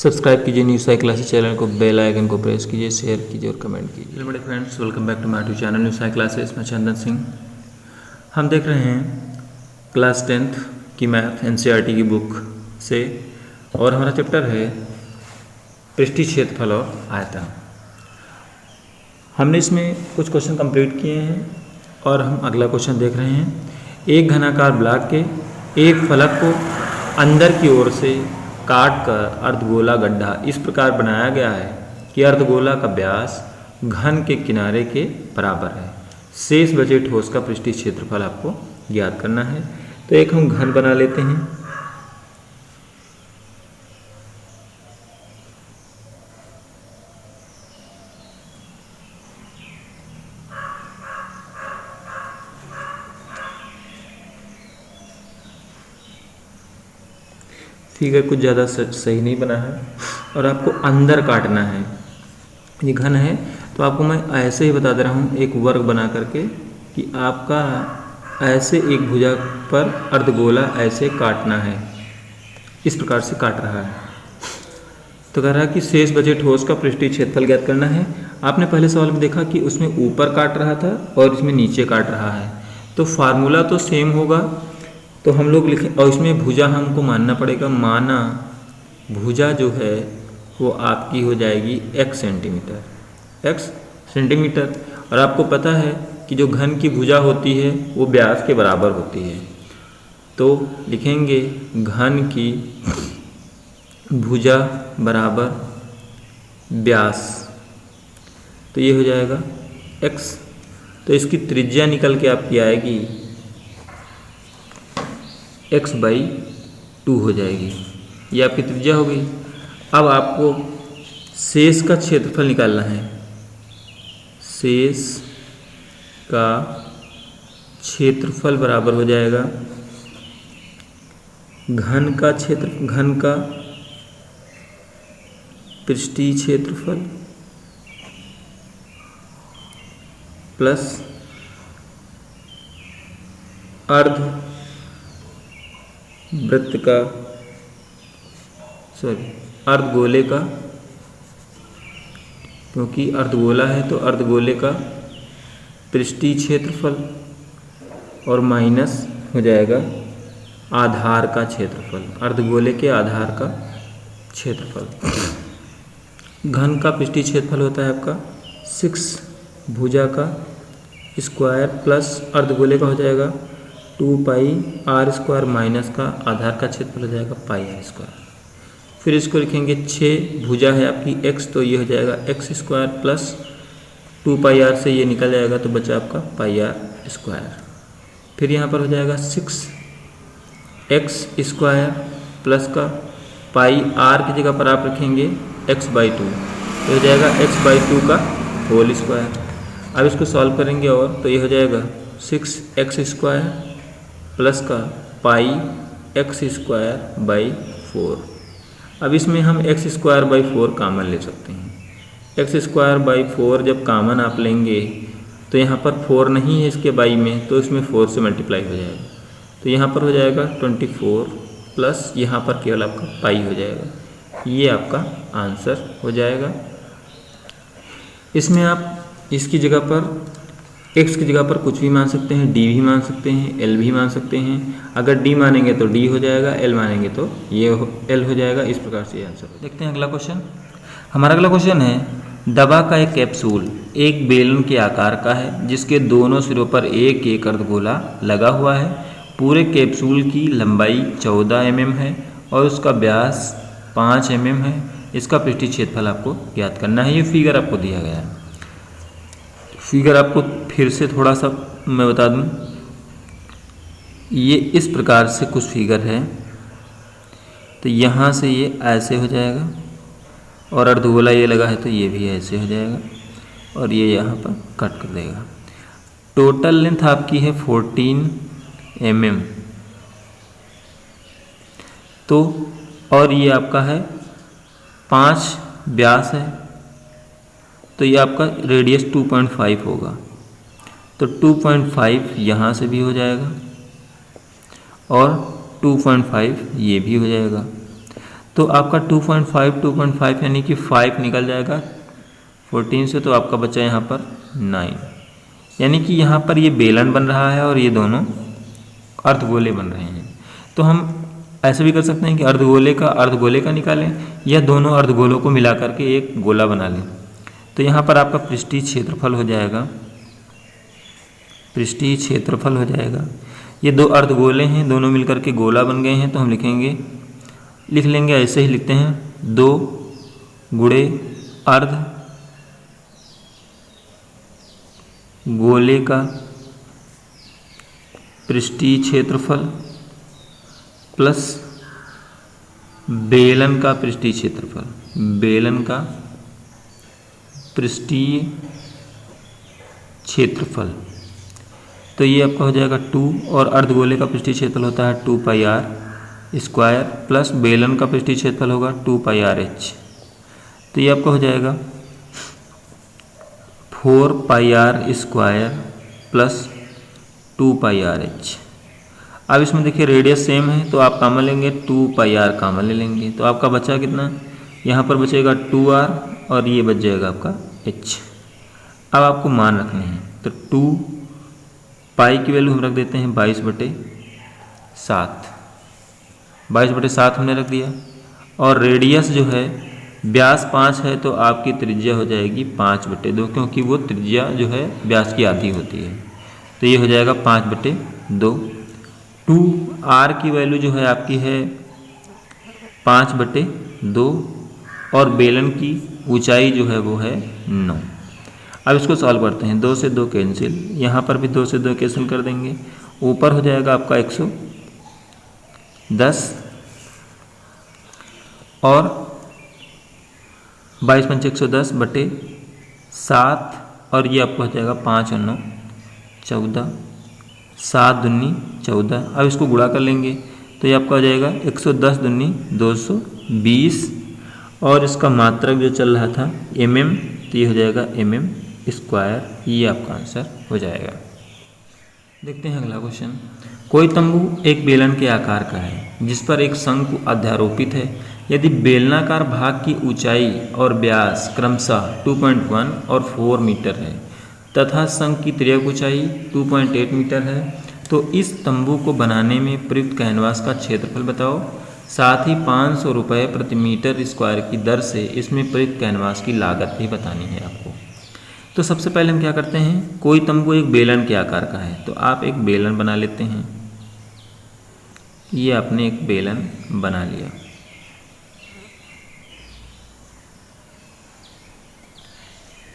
Subscribe कीजिए new Sai classes channel को, bell icon को प्रेस कीजिए, शेयर कीजिए और कमेंट कीजिए। हेलो मेरे friends, welcome back to my YouTube channel new Sai classes. मैं चंदन सिंह। हम देख रहे हैं क्लास 10th की मैथ एनसीईआरटी की बुक से, और हमारा चैप्टर है पृष्ठीय क्षेत्रफल और आयतन। हमने इसमें कुछ क्वेश्चन कंप्लीट किए हैं और हम अगला क्वेश्चन देख रहे हैं। एक घनाकार ब्लॉक के एक फलक को अंदर की ओर से काट कर अर्धगोला गड्ढा इस प्रकार बनाया गया है कि अर्धगोला का व्यास घन के किनारे के बराबर है। शेष बचे ठोस का पृष्ठीय क्षेत्रफल आपको ज्ञात करना है। तो एक हम घन बना लेते हैं। फिगर कुछ ज़्यादा सही नहीं बना है और आपको अंदर काटना है। ये घन है तो आपको मैं ऐसे ही बता दे रहा हूँ, एक वर्ग बना करके कि आपका ऐसे एक भुजा पर अर्धगोला ऐसे काटना है। इस प्रकार से काट रहा है। तो कह रहा है कि शेष बचे ठोस का पृष्ठीय क्षेत्रफल ज्ञात करना है। आपने पहले सवाल में देखा कि उसमें ऊपर काट रहा था और इसमें नीचे काट रहा है, तो फार्मूला तो सेम होगा। तो हम लोग लिखें, और इसमें भुजा हमको मानना पड़ेगा। माना भुजा जो है वो आपकी हो जाएगी x सेंटीमीटर। और आपको पता है कि जो घन की भुजा होती है वो व्यास के बराबर होती है। तो लिखेंगे घन की भुजा बराबर व्यास, तो ये हो जाएगा x। तो इसकी त्रिज्या निकल के आपकी आएगी x/2 हो जाएगी। ये आपकी त्रिज्या हो गई। अब आपको शेष का क्षेत्रफल निकालना है। शेष का क्षेत्रफल बराबर हो जाएगा घन का पृष्ठीय क्षेत्रफल प्लस अर्धगोले का, क्योंकि अर्धगोला है तो अर्धगोले का पृष्ठीय क्षेत्रफल, और माइनस हो जाएगा आधार का क्षेत्रफल, अर्धगोले के आधार का क्षेत्रफल। घन का पृष्ठीय क्षेत्रफल होता है आपका 6 भुजा का स्क्वायर प्लस अर्धगोले का हो जाएगा 2πr² माइनस का आधार का क्षेत्रफल हो जाएगा πr²। फिर इसको लिखेंगे 6 भुजा है आपकी x, तो ये हो जाएगा x² प्लस 2πr से ये निकल जाएगा तो बचा आपका πr²। फिर यहाँ पर हो जाएगा 6x² प्लस का πr की जगह पर आप रखेंगे x/2, तो हो जाएगा x/2 का होल स्क्वायर। अब इसको सॉल्व करेंगे और तो ये हो जाएगा 6x² प्लस का πx²/4। अब इसमें हम x²/4 कॉमन ले सकते हैं। x²/4 जब कॉमन आप लेंगे तो यहाँ पर 4 नहीं है इसके बाई में, तो इसमें 4 से मल्टीप्लाई हो जाएगा। तो यहाँ पर हो जाएगा 24 प्लस यहाँ पर केवल आपका पाई हो जाएगा। ये आपका आंसर हो जाएगा। इसमें आप इसकी जगह पर x की जगह पर कुछ भी मान सकते हैं, d भी मान सकते हैं, l भी मान सकते हैं। अगर d मानेंगे तो d हो जाएगा, l मानेंगे तो ये l हो जाएगा। इस प्रकार से आंसर हो। देखते हैं अगला क्वेश्चन। हमारा अगला क्वेश्चन है, दवा का एक कैप्सूल एक बेलन के आकार का है जिसके दोनों सिरों पर एक एक अर्धगोला लगा हुआ है। पूरे कैप्सूल की लंबाई 14 mm है और उसका व्यास 5 mm है। इसका पृष्ठीय क्षेत्रफल आपको ज्ञात करना है। ये फिगर आपको दिया गया है। फिगर आपको फिर से थोड़ा सा मैं बता दूं, ये इस प्रकार से कुछ फिगर है। तो यहाँ से ये ऐसे हो जाएगा और अर्धगोला ये लगा है तो ये भी ऐसे हो जाएगा और ये यहाँ पर कट कर देगा। टोटल लेंथ आपकी है 14 mm। तो और ये आपका है 5 व्यास है, तो ये आपका रेडियस 2.5 होगा। तो 2.5 यहाँ से भी हो जाएगा और 2.5 ये भी हो जाएगा। तो आपका 2.5 यानी कि 5 निकल जाएगा 14 से, तो आपका बचा यहाँ पर 9। यानी कि यहाँ पर ये बेलन बन रहा है और ये दोनों अर्धगोले बन रहे हैं। तो हम ऐसे भी कर सकते हैं कि अर्धगोले का निकालें या दोनों अर्धगोलों को मिला करके एक गोला बना लें। तो यहाँ पर आपका पृष्ठीय क्षेत्रफल हो जाएगा, ये दो अर्धगोले हैं, दोनों मिलकर के गोला बन गए हैं। तो हम लिख लेंगे ऐसे ही लिखते हैं, 2 गुणे अर्ध गोले का पृष्ठीय क्षेत्रफल प्लस बेलन का पृष्ठीय क्षेत्रफल, तो ये आपका हो जाएगा 2, और अर्धगोले का पृष्ठीय क्षेत्रफल होता है 2 पाई आर स्क्वायर प्लस बेलन का पृष्ठीय क्षेत्रफल होगा 2 पाई आर एच। तो ये आपका हो जाएगा 4 pi r square plus 2 pi r h. अब इसमें देखिए रेडियस सेम है, तो आप कॉमन लेंगे 2 पाई आर कॉमन ले लेंगे, तो आपका बचा कितना, यहाँ पर बचेगा 2r और ये बच जाएगा आपका h। अब आपको मान रखने हैं, तो 2 पाई की वैल्यू हम रख देते हैं 22/7, 22/7 हमने रख दिया। और रेडियस जो है, व्यास 5 है तो आपकी त्रिज्या हो जाएगी 5/2, क्योंकि वो त्रिज्या जो है व्यास की आधी होती है। तो ये हो जाएगा 5/2। 2r की वैल्यू जो है आपकी है 5/2 और बेलन की ऊंचाई जो है वो है 9। अब इसको सॉल्व करते हैं, 2 से 2 कैंसिल, यहाँ पर भी 2 से 2 कैंसिल कर देंगे, ऊपर हो जाएगा आपका 110 और 22 पंचे 110/7 और ये आपको हो जाएगा 5 और 9 14, 7 दूनी 14। अब इसको गुणा कर लेंगे तो ये आपका हो जाएगा 110 दूनी 220 और इसका मात्रक जो चल रहा था mm, तो ये हो जाएगा mm स्क्वायर। ये आपका आंसर हो जाएगा। देखते हैं अगला क्वेश्चन। कोई तंबू एक बेलन के आकार का है जिस पर एक शंकु अध्यारोपित है। यदि बेलनाकार भाग की ऊंचाई और व्यास क्रमशः 2.1 और 4 मीटर है तथा शंकु की तिर्यक ऊंचाई 2.8 मीटर है, तो इस तंबू को बनाने में प्रयुक्त कैनवास का क्षेत्रफल बताओ। साथ ही 500 रुपये प्रति मीटर स्क्वायर की दर से इसमें प्रयुक्त कैनवास की लागत भी बतानी है आपको। तो सबसे पहले हम क्या करते हैं, कोई तंबू एक बेलन के आकार का है, तो आप एक बेलन बना लेते हैं। ये आपने एक बेलन बना लिया।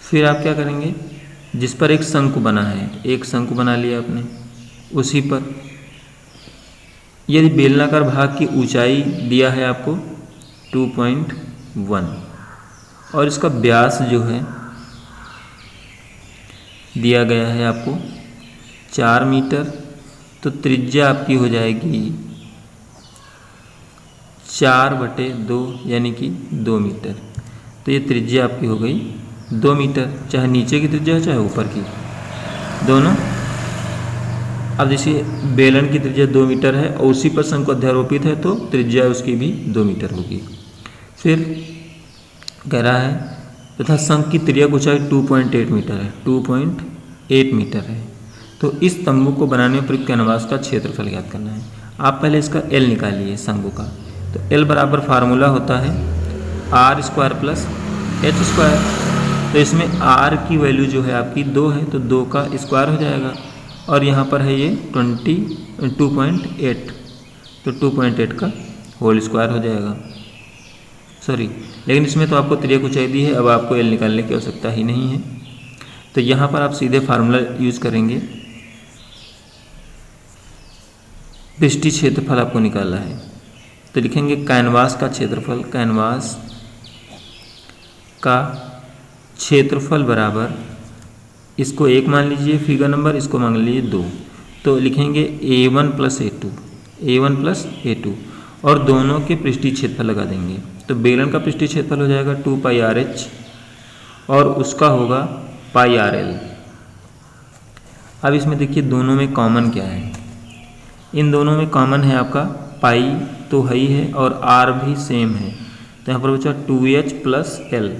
फिर आप क्या करेंगे, जिस पर एक शंकु बना है, एक शंकु बना लिया आपने, उसी पर यदि बेलनाकार भाग की ऊंचाई दिया है आपको 2.1 और इसका व्यास जो है दिया गया है आपको 4 मीटर, तो त्रिज्या आपकी हो जाएगी 4/2 यानी कि 2 मीटर। तो ये त्रिज्या आपकी हो गई 2 मीटर, चाहे नीचे की त्रिज्या हो चाहे ऊपर की, दोनों। अब जैसे बेलन की त्रिज्या 2 मीटर है और उसी पर शंकु अध्यारोपित है तो त्रिज्या उसकी भी 2 मीटर होगी। फिर कह रहा है तथा शंकु की तिर्यक ऊंचाई 2.8 मीटर है, 2.8 मीटर है। तो इस तंबू को बनाने में प्रयुक्त कैनवास का क्षेत्रफल ज्ञात करना है। आप पहले इसका L निकालिए शंकु का। तो L बराबर फार्मूला होता है r² प्लस h²। तो इसमें r की वैल्यू जो है आपकी 2 है, तो 2 का स्क्वायर हो जाएगा और यहाँ पर है ये 2.8, तो 2.8 का होल स्क्वायर हो जाएगा। सॉरी, लेकिन इसमें तो आपको तिर्यक ऊंचाई दी है, अब आपको L निकालने की आवश्यकता ही नहीं है। तो यहाँ पर आप सीधे फार्मूला यूज करेंगे। पृष्ठीय क्षेत्रफल आपको निकालना है, तो लिखेंगे कैनवास का क्षेत्रफल। कैनवास का क्षेत्रफल बराबर, इसको 1 मान लीजिए फिगर नंबर, इसको मान लीजिए 2, तो लिखेंगे A1 प्लस A2 और दोनों के पृष्ठीय क्षेत्रफल लगा देंगे। तो बेलन का पृष्ठीय क्षेत्रफल हो जाएगा 2 पाई RH और उसका होगा पाई RL। अब इसमें देखिए दोनों में कॉमन क्या है, इन दोनों में कॉमन है आपका पाई तो है ही है और R भी सेम है, तो यहाँ पर बचा 2h प्लस L।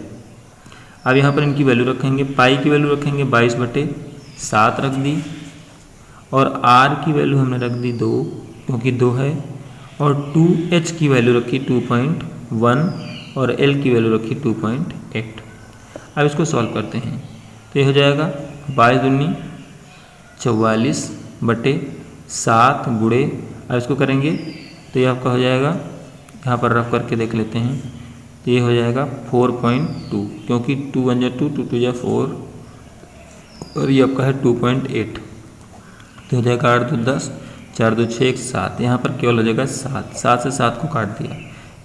अब यहाँ पर इनकी वैल्यू रखेंगे, पाई की वैल्यू रखेंगे 22/7 रख दी, और R की वैल्यू हमने रख दी 2 क्योंकि 2 है, और 2h की वैल्यू रखी 2.1 और L की वैल्यू रखी 2.8। अब इसको सॉल्व करते हैं तो ये हो जाएगा 22 दूनी 44/7 गुणे, अब इसको करेंगे तो ये आपका हो जाएगा, यहाँ पर रफ करके देख लेते हैं, तो ये हो जाएगा 4.2 क्योंकि 2 1 2 2 2 4 और ये आपका है 2.8, तो हो जाएगा 8 2 10 4 2 6 1 7, यहाँ पर केवल हो जाएगा 7, 7 से 7 को काट दिया,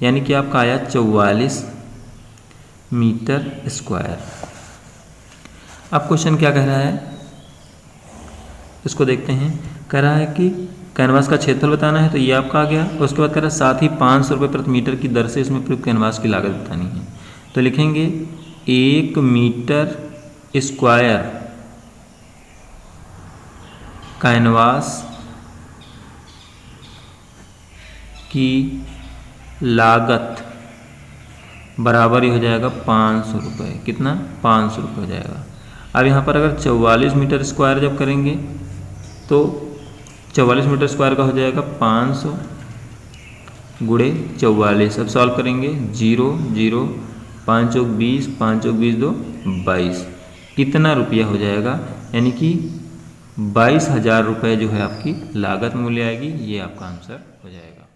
यानी कि आपका आया 44 मीटर स्क्वायर। अब क्वेश्चन क्या कह रहा है, इसको देखते हैं। कह रहा है कि कैनवास का क्षेत्रफल बताना है, तो ये आपका आ गया। उसके बाद कह रहा है साथ ही 500 रुपये प्रति मीटर की दर से इसमें प्रयुक्त कैनवास की लागत बतानी है, तो लिखेंगे 1 मीटर स्क्वायर कैनवास की लागत बराबर ही हो जाएगा 500 रुपये। कितना? 500 रुपये हो जाएगा। अब यहाँ पर अगर 44 मीटर स्क्वायर जब करेंगे तो 44 मीटर स्क्वायर का हो जाएगा 500 गुणे 44। अब सॉल्व करेंगे 0 0 5 चौक 20 5 चौक 20 2 22, कितना रुपया हो जाएगा, यानी कि 22,000 रुपये जो है आपकी लागत मूल्य आएगी। ये आपका आंसर हो जाएगा।